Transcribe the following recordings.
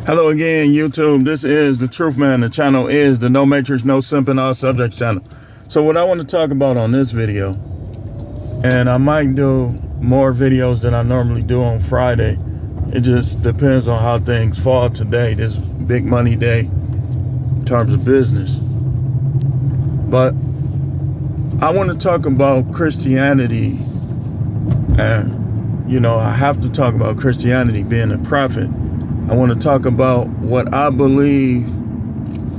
Hello again, YouTube. This is The Truth Man. The channel is the No Matrix, No Simp and All Subjects channel. So what I want to talk about on this video, and I might do more videos than I normally do on Friday. It just depends on how things fall today, this big money day in terms of business. But I want to talk about Christianity, and I have to talk about Christianity being a prophet. I want to talk about what I believe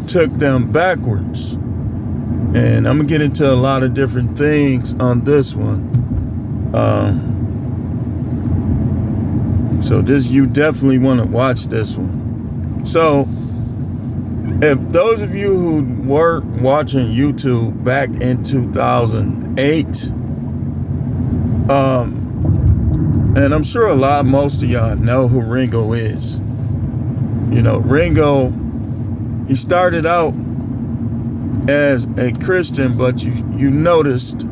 took them backwards. And I'm going to get into a lot of different things on this one. So you definitely want to watch this one. So if those of you who were watching YouTube back in 2008, and I'm sure most of y'all know who Ringo is. Ringo, he started out as a Christian, but you noticed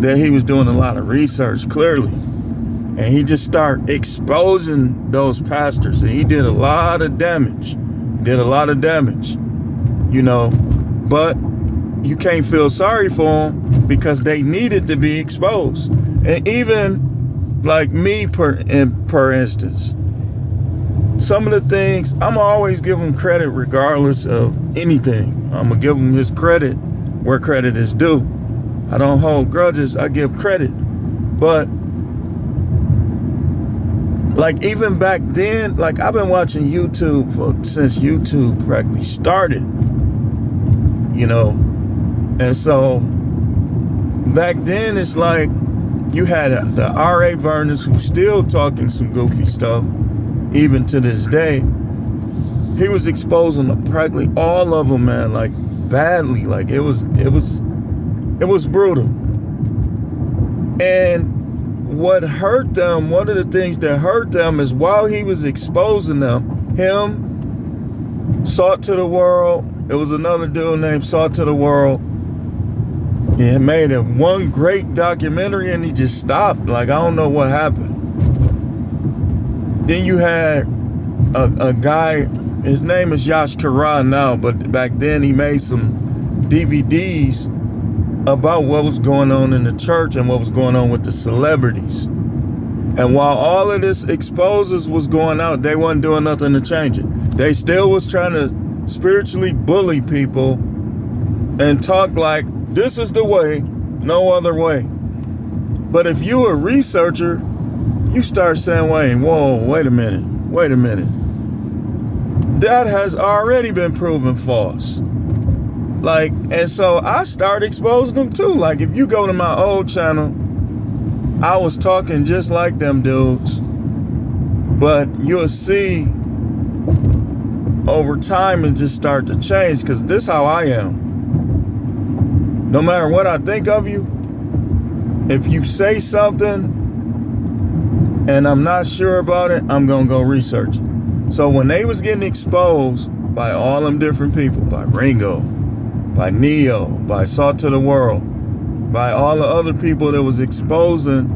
that he was doing a lot of research, clearly. And he just started exposing those pastors, and he did a lot of damage. But you can't feel sorry for them because they needed to be exposed. And even like me, per instance, some of the things, I'm always give him credit regardless of anything. I'm going to give him his credit where credit is due. I don't hold grudges. I give credit. But like even back then, like I've been watching YouTube since YouTube practically started, And so back then it's like you had the R.A. Vernons who's still talking some goofy stuff. Even to this day, he was exposing practically all of them, man, like badly. Like it was brutal. And what hurt them, one of the things that hurt them is while he was exposing them, Salt to the World, it was another dude named Salt to the World. He had made one great documentary and he just stopped. Like, I don't know what happened. Then you had a guy, his name is Yash Kara now, but back then he made some DVDs about what was going on in the church and what was going on with the celebrities. And while all of this exposes was going out, they wasn't doing nothing to change it. They still was trying to spiritually bully people and talk like this is the way, no other way. But if you're a researcher, you start saying, wait a minute. That has already been proven false. Like, and so I started exposing them too. Like, if you go to my old channel, I was talking just like them dudes. But you'll see over time and just start to change, because this is how I am. No matter what I think of you, if you say something and I'm not sure about it, I'm going to go research it. So when they was getting exposed by all them different people, by Ringo, by Neo, by Salt to the World, by all the other people that was exposing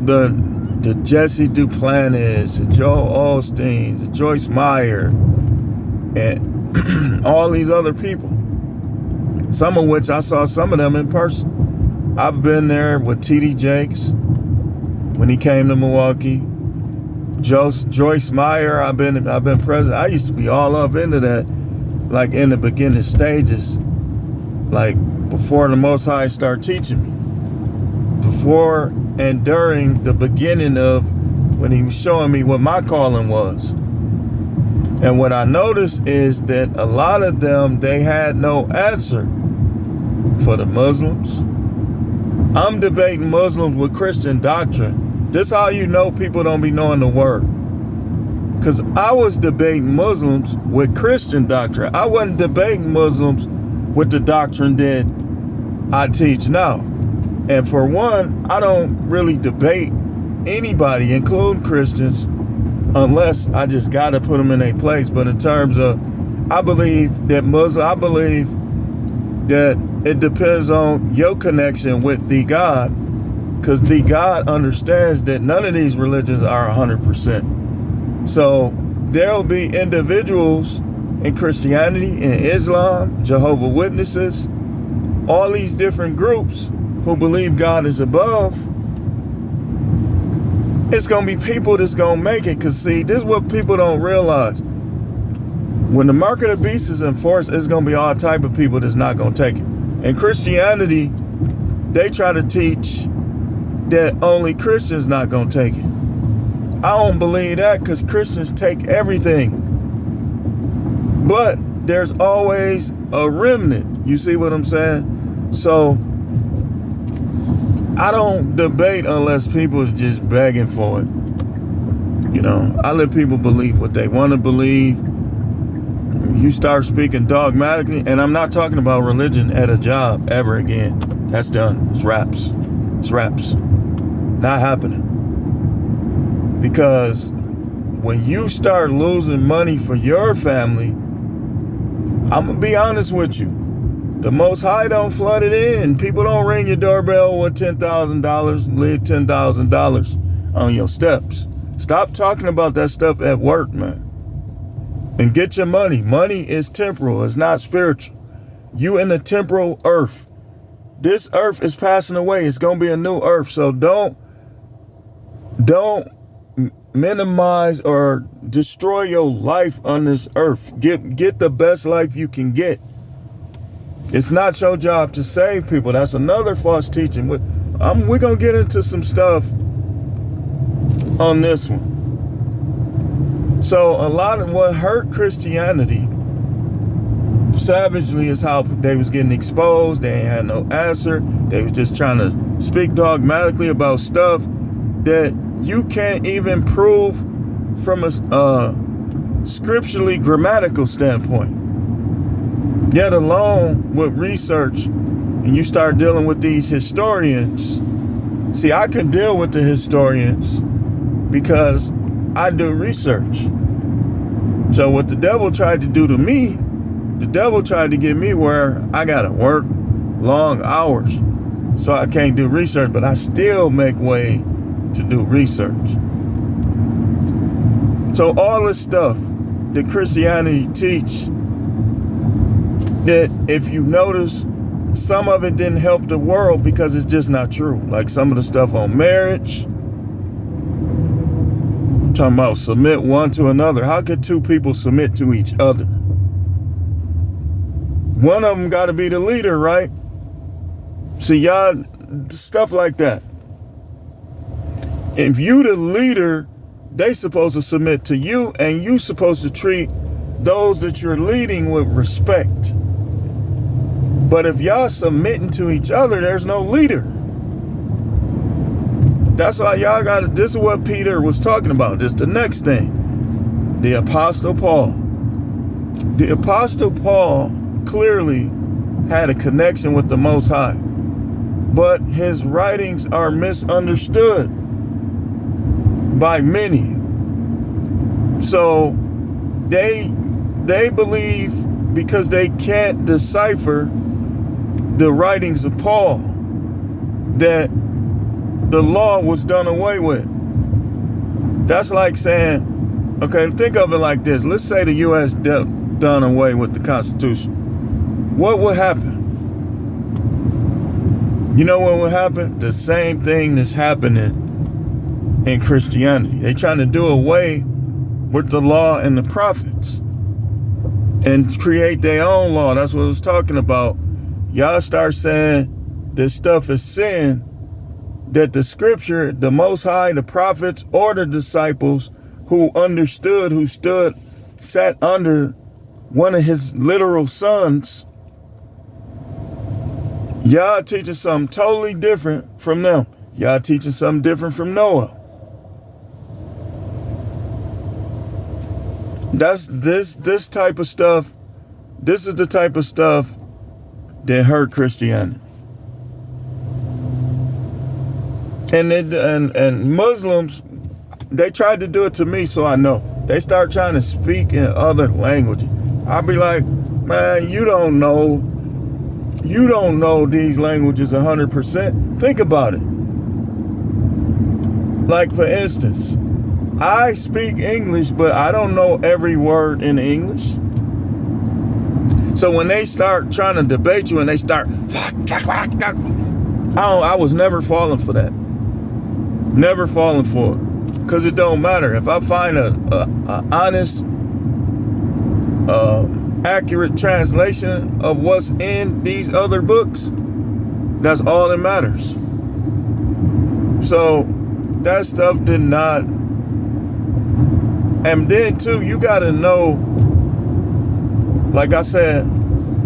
the Jesse Duplantis, and Joel Osteen, and Joyce Meyer, and all these other people, some of which I saw some of them in person. I've been there with T.D. Jakes when he came to Milwaukee. Joyce Meyer, I've been present. I used to be all up into that, like in the beginning stages, like before the Most High started teaching me, before and during the beginning of when he was showing me what my calling was. And what I noticed is that a lot of them, they had no answer for the Muslims. I'm debating Muslims with Christian doctrine. This how you know people don't be knowing the word. Because I was debating Muslims with Christian doctrine. I wasn't debating Muslims with the doctrine that I teach now. And for one, I don't really debate anybody, including Christians, unless I just got to put them in a place. But in terms of, I believe that it depends on your connection with the God. Because the God understands that none of these religions are 100%. So there'll be individuals in Christianity, in Islam, Jehovah's Witnesses, all these different groups who believe God is above. It's going to be people that's going to make it. Because, see, this is what people don't realize. When the mark of the beast is enforced, it's going to be all type of people that's not going to take it. In Christianity, they try to teach that only Christians not going to take it. I don't believe that, because Christians take everything. But there's always a remnant. You see what I'm saying? So I don't debate unless people is just begging for it. You know, I let people believe what they want to believe. You start speaking dogmatically, and I'm not talking about religion at a job ever again. That's done. It's wraps. It's wraps. Not happening. Because when you start losing money for your family, I'm going to be honest with you. The Most High don't flood it in. People don't ring your doorbell with $10,000, leave $10,000 on your steps. Stop talking about that stuff at work, man. And get your money. Money is temporal. It's not spiritual. You in the temporal earth. This earth is passing away. It's going to be a new earth. So don't minimize or destroy your life on this earth. Get the best life you can get. It's not your job to save people. That's another false teaching. We're going to get into some stuff on this one. So a lot of what hurt Christianity savagely is how they was getting exposed. They ain't had no answer. They was just trying to speak dogmatically about stuff that you can't even prove from a scripturally grammatical standpoint. Yet alone with research, and you start dealing with these historians. See, I can deal with the historians because I do research. So what the devil tried to do to me, the devil tried to get me where I gotta work long hours, so I can't do research, but I still make way to do research. So all this stuff that Christianity teach, that if you notice, some of it didn't help the world because it's just not true. Like some of the stuff on marriage, I'm talking about submit one to another. How could two people submit to each other? One of them got to be the leader, right? See, y'all, stuff like that. If you the leader, they supposed to submit to you, and you supposed to treat those that you're leading with respect. But if y'all submitting to each other, there's no leader. That's why y'all got, this is what Peter was talking about. This the next thing. The Apostle Paul. The Apostle Paul clearly had a connection with the Most High. But his writings are misunderstood by many. So they believe, because they can't decipher the writings of Paul, that the law was done away with. That's like saying, okay, think of it like this. Let's say the U.S. done away with the Constitution. What would happen? You know what would happen? The same thing that's happening in Christianity. They trying to do away with the law and the prophets and create their own law. That's what I was talking about. Y'all start saying this stuff is sin, that the scripture, the Most High, the prophets, or the disciples who understood, who sat under one of his literal sons, y'all teaching something totally different from them. Y'all teaching something different from Noah. That's this type of stuff. This is the type of stuff that hurt Christianity. And Muslims, they tried to do it to me, so I know. They start trying to speak in other languages. I'll be like, man, you don't know these languages 100%. Think about it. Like, for instance, I speak English, but I don't know every word in English. So when they start trying to debate you and they start, I was never falling for that. Never falling for it. Because it don't matter. If I find a honest, accurate translation of what's in these other books, that's all that matters. So that stuff did not. And then too, you got to know, like I said,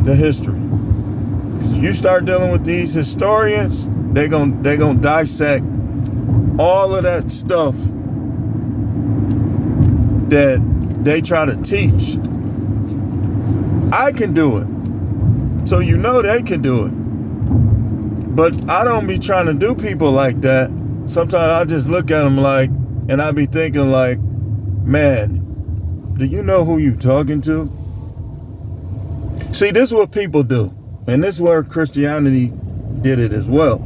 the history. Because you start dealing with these historians, they gonna dissect all of that stuff that they try to teach. I can do it. So you know they can do it. But I don't be trying to do people like that. Sometimes I just look at them like, and I be thinking like, man, do you know who you talking to? See, this is what people do. And this is where Christianity did it as well.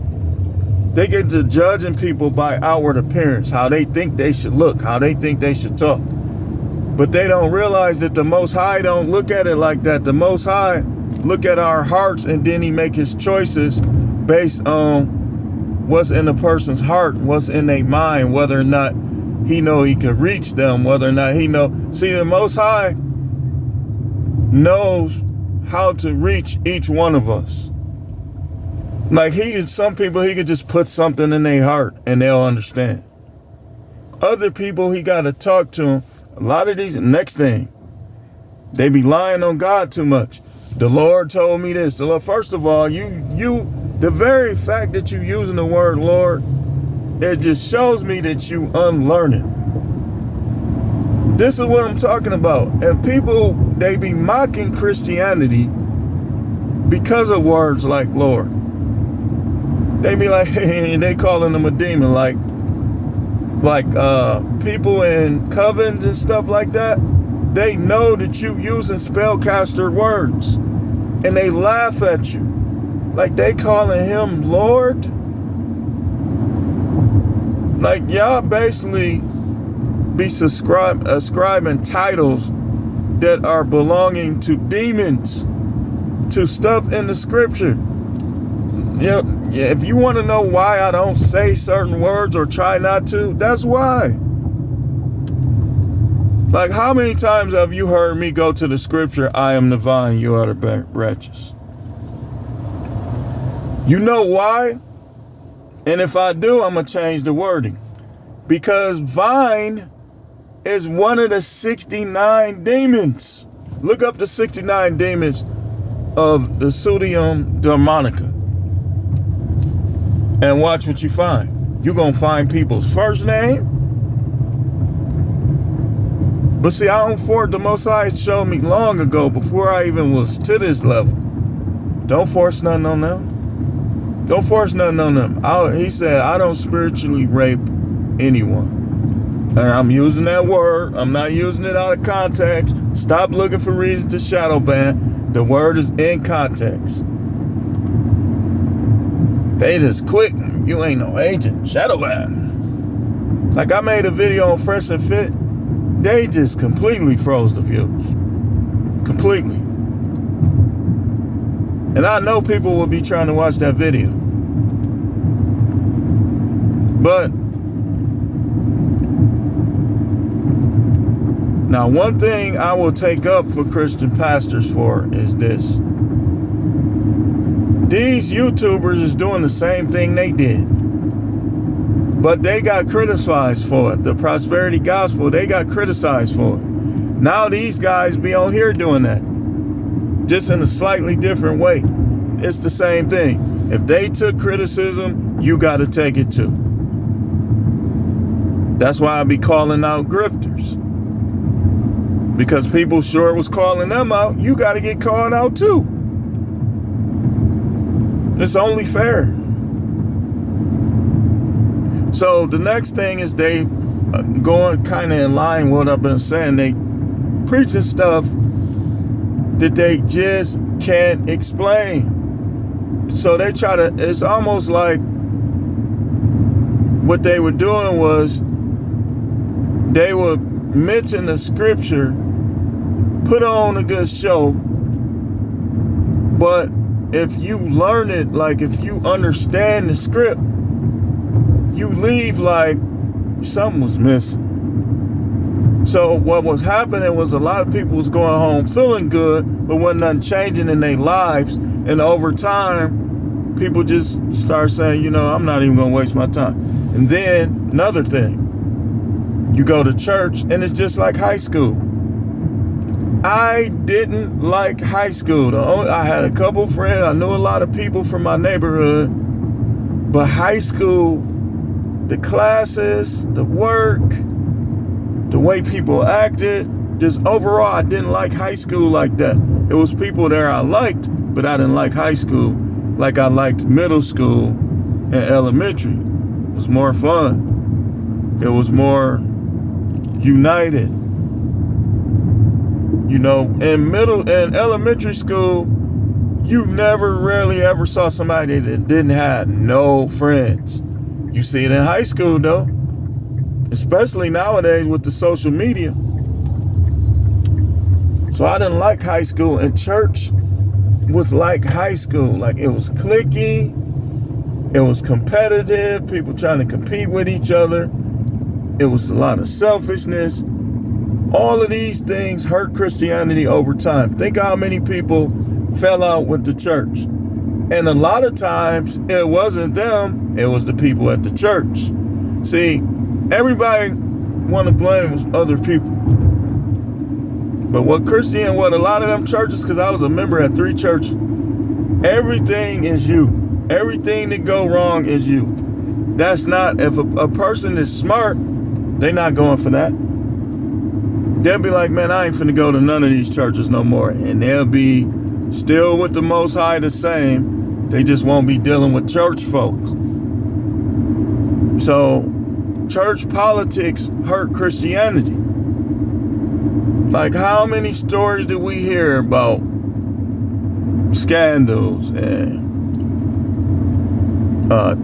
They get to judging people by outward appearance, how they think they should look, how they think they should talk. But they don't realize that the Most High don't look at it like that. The Most High look at our hearts, and then he make his choices based on what's in a person's heart, what's in their mind, whether or not he know he can reach them, whether or not he know. See, the Most High knows how to reach each one of us. Like some people, he could just put something in their heart and they'll understand. Other people, he got to talk to them. A lot of these, next thing, they be lying on God too much. The Lord told me this. The Lord, first of all, the very fact that you using the word Lord, it just shows me that you unlearning. This is what I'm talking about. And people, they be mocking Christianity because of words like Lord. They be like, they calling them a demon, like people in covens and stuff like that. They know that you using spellcaster words, and they laugh at you, like they calling him Lord. Like y'all basically be ascribing titles that are belonging to demons, to stuff in the scripture. Yeah, if you want to know why I don't say certain words or try not to, that's why. Like, how many times have you heard me go to the scripture, I am the vine, you are the branches? You know why? And if I do, I'm going to change the wording. Because vine is one of the 69 demons. Look up the 69 demons of the Pseudium Demonica. And watch what you find. You're going to find people's first name. But see, I don't force. The Most High showed me long ago, before I even was to this level. Don't force nothing on them. Don't force nothing on them. He said, I don't spiritually rape anyone. And I'm using that word. I'm not using it out of context. Stop looking for reasons to shadow ban. The word is in context. They just quick. You ain't no agent. Shadow ban. Like I made a video on Fresh and Fit. They just completely froze the fuse. Completely. And I know people will be trying to watch that video. But now, one thing I will take up for Christian pastors for is this. These YouTubers is doing the same thing they did. But they got criticized for it. The prosperity gospel, they got criticized for it. Now these guys be on here doing that. Just in a slightly different way. It's the same thing. If they took criticism, you got to take it too. That's why I be calling out grifters. Because people sure was calling them out. You got to get called out too. It's only fair. So the next thing is they going kind of in line with what I've been saying. They preaching stuff that they just can't explain. So they try to, it's almost like what they were doing was they would mention the scripture, put on a good show, but if you learn it, like if you understand the script, you leave like something was missing. So what was happening was a lot of people was going home feeling good, but wasn't nothing changing in their lives. And over time, people just start saying, you know, I'm not even going to waste my time. And then another thing, you go to church and it's just like high school. I didn't like high school. I had a couple friends. I knew a lot of people from my neighborhood. But high school, the classes, the work, the way people acted, just overall, I didn't like high school like that. It was people there I liked, but I didn't like high school like I liked middle school and elementary. It was more fun. It was more united. You know, in elementary school, you never rarely ever saw somebody that didn't have no friends. You see it in high school though, especially nowadays with the social media. So I didn't like high school, and church was like high school. Like it was cliquey, it was competitive, people trying to compete with each other. It was a lot of selfishness. All of these things hurt Christianity over time. Think how many people fell out with the church. And a lot of times it wasn't them, it was the people at the church. See, everybody want to blame other people. But what a lot of them churches, because I was a member at 3 churches, everything is you. Everything that go wrong is you. That's not, if a person is smart, they're not going for that. They'll be like, man, I ain't finna go to none of these churches no more. And they'll be still with the Most High the same. They just won't be dealing with church folks. So church politics hurt Christianity. Like how many stories did we hear about scandals and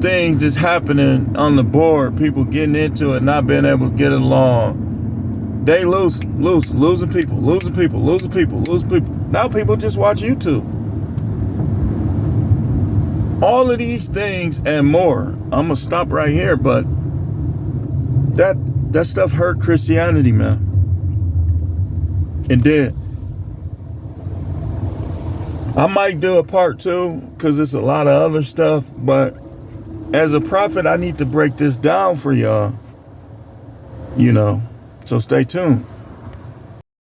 things just happening on the board, people getting into it, not being able to get along. They losing people. Now people just watch YouTube. All of these things and more. I'm gonna stop right here, but that stuff hurt Christianity, man. It did. I might do a part 2 because it's a lot of other stuff, but as a prophet, I need to break this down for y'all. You know. So stay tuned.